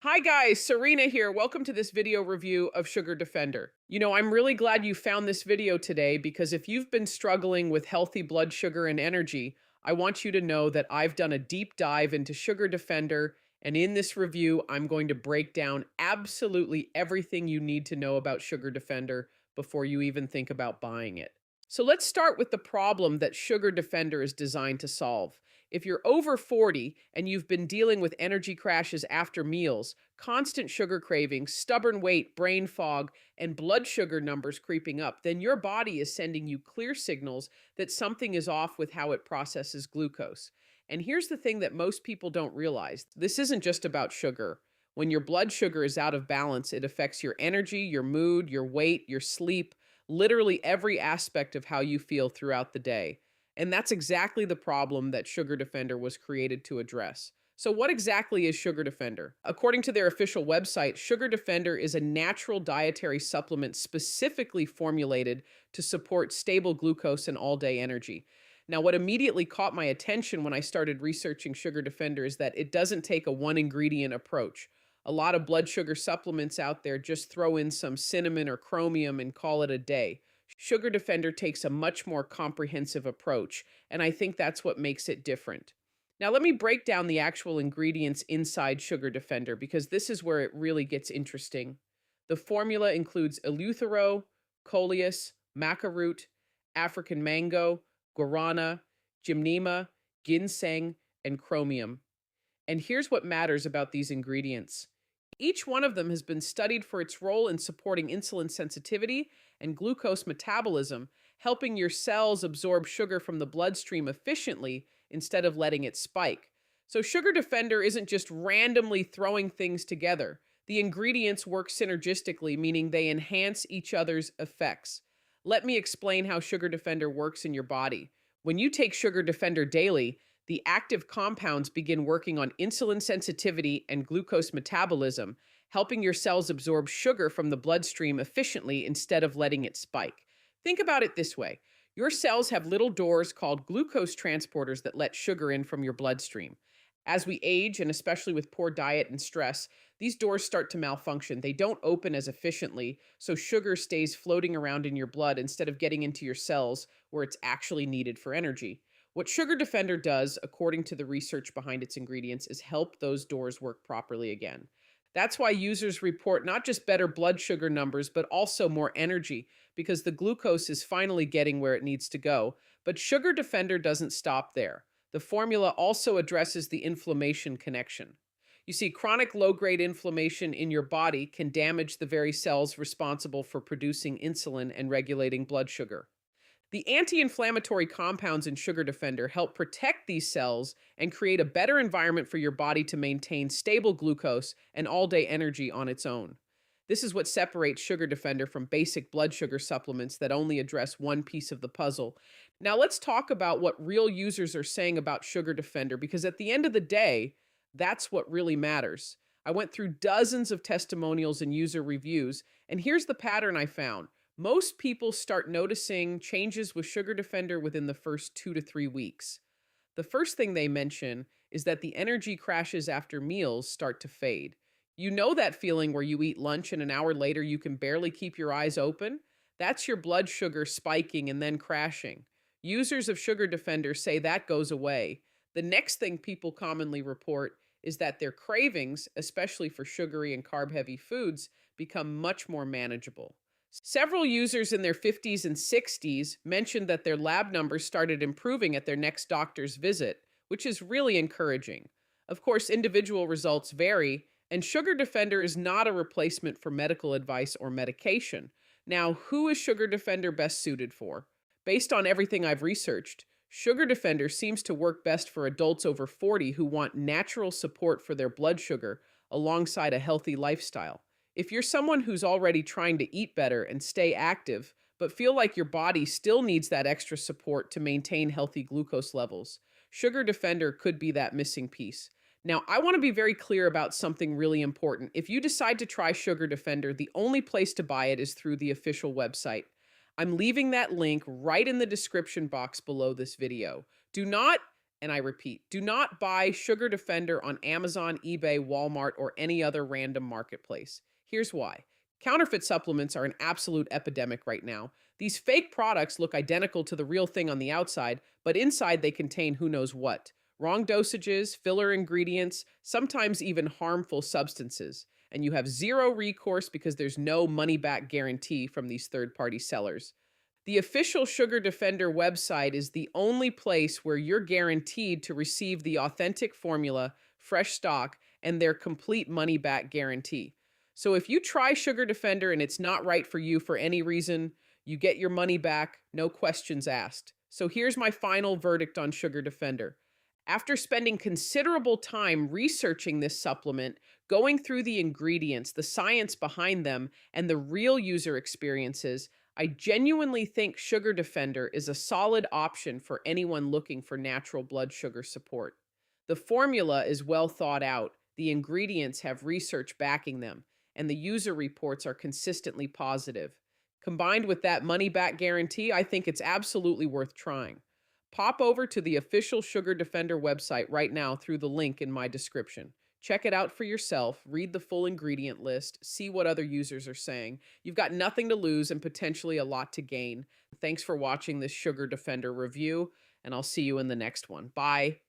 Hi guys, Serena here. Welcome to this video review of Sugar Defender. I'm really glad you found this video today because if you've been struggling with healthy blood sugar and energy, I want you to know that I've done a deep dive into Sugar Defender, and in this review, I'm going to break down absolutely everything you need to know about Sugar Defender before you even think about buying it. So let's start with the problem that Sugar Defender is designed to solve. If you're over 40 and you've been dealing with energy crashes after meals, constant sugar cravings, stubborn weight, brain fog, and blood sugar numbers creeping up, then your body is sending you clear signals that something is off with how it processes glucose. And here's the thing that most people don't realize. This isn't just about sugar. When your blood sugar is out of balance, it affects your energy, your mood, your weight, your sleep, literally every aspect of how you feel throughout the day. And that's exactly the problem that Sugar Defender was created to address. So, what exactly is Sugar Defender? According to their official website, Sugar Defender is a natural dietary supplement specifically formulated to support stable glucose and all day energy. Now, what immediately caught my attention when I started researching Sugar Defender is that it doesn't take a one ingredient approach. A lot of blood sugar supplements out there just throw in some cinnamon or chromium and call it a day. Sugar Defender takes a much more comprehensive approach, and I think that's what makes it different. Now, let me break down the actual ingredients inside Sugar Defender because this is where it really gets interesting. The formula includes eleuthero, coleus, maca root, African mango, guarana, gymnema, ginseng, and chromium. And here's what matters about these ingredients. Each one of them has been studied for its role in supporting insulin sensitivity and glucose metabolism, helping your cells absorb sugar from the bloodstream efficiently instead of letting it spike. So, Sugar Defender isn't just randomly throwing things together. The ingredients work synergistically, meaning they enhance each other's effects. Let me explain how Sugar Defender works in your body. When you take Sugar Defender daily, the active compounds begin working on insulin sensitivity and glucose metabolism, helping your cells absorb sugar from the bloodstream efficiently instead of letting it spike. Think about it this way. Your cells have little doors called glucose transporters that let sugar in from your bloodstream. As we age, and especially with poor diet and stress, these doors start to malfunction. They don't open as efficiently, so sugar stays floating around in your blood instead of getting into your cells where it's actually needed for energy. What Sugar Defender does, according to the research behind its ingredients, is help those doors work properly again. That's why users report not just better blood sugar numbers, but also more energy, because the glucose is finally getting where it needs to go. But Sugar Defender doesn't stop there. The formula also addresses the inflammation connection. You see, chronic low-grade inflammation in your body can damage the very cells responsible for producing insulin and regulating blood sugar. The anti-inflammatory compounds in Sugar Defender help protect these cells and create a better environment for your body to maintain stable glucose and all-day energy on its own. This is what separates Sugar Defender from basic blood sugar supplements that only address one piece of the puzzle. Now let's talk about what real users are saying about Sugar Defender, because at the end of the day, that's what really matters. I went through dozens of testimonials and user reviews, and here's the pattern I found. Most people start noticing changes with Sugar Defender within the first 2 to 3 weeks. The first thing they mention is that the energy crashes after meals start to fade. You know that feeling where you eat lunch and an hour later you can barely keep your eyes open? That's your blood sugar spiking and then crashing. Users of Sugar Defender say that goes away. The next thing people commonly report is that their cravings, especially for sugary and carb-heavy foods, become much more manageable. Several users in their 50s and 60s mentioned that their lab numbers started improving at their next doctor's visit, which is really encouraging. Of course, individual results vary, and Sugar Defender is not a replacement for medical advice or medication. Now, who is Sugar Defender best suited for? Based on everything I've researched, Sugar Defender seems to work best for adults over 40 who want natural support for their blood sugar alongside a healthy lifestyle. If you're someone who's already trying to eat better and stay active, but feel like your body still needs that extra support to maintain healthy glucose levels, Sugar Defender could be that missing piece. Now, I want to be very clear about something really important. If you decide to try Sugar Defender, the only place to buy it is through the official website. I'm leaving that link right in the description box below this video. Do not And I repeat, do not buy Sugar Defender on Amazon, eBay, Walmart, or any other random marketplace. Here's why. Counterfeit supplements are an absolute epidemic right now. These fake products look identical to the real thing on the outside, but inside they contain who knows what. Wrong dosages, filler ingredients, sometimes even harmful substances. And you have zero recourse because there's no money back guarantee from these third party sellers. The official Sugar Defender website is the only place where you're guaranteed to receive the authentic formula, fresh stock, and their complete money back guarantee. So if you try Sugar Defender and it's not right for you for any reason, you get your money back, no questions asked. So here's my final verdict on Sugar Defender. After spending considerable time researching this supplement, going through the ingredients, the science behind them, and the real user experiences, I genuinely think Sugar Defender is a solid option for anyone looking for natural blood sugar support. The formula is well thought out, the ingredients have research backing them, and the user reports are consistently positive. Combined with that money back guarantee, I think it's absolutely worth trying. Pop over to the official Sugar Defender website right now through the link in my description. Check it out for yourself, read the full ingredient list, see what other users are saying. You've got nothing to lose and potentially a lot to gain. Thanks for watching this Sugar Defender review, and I'll see you in the next one. Bye.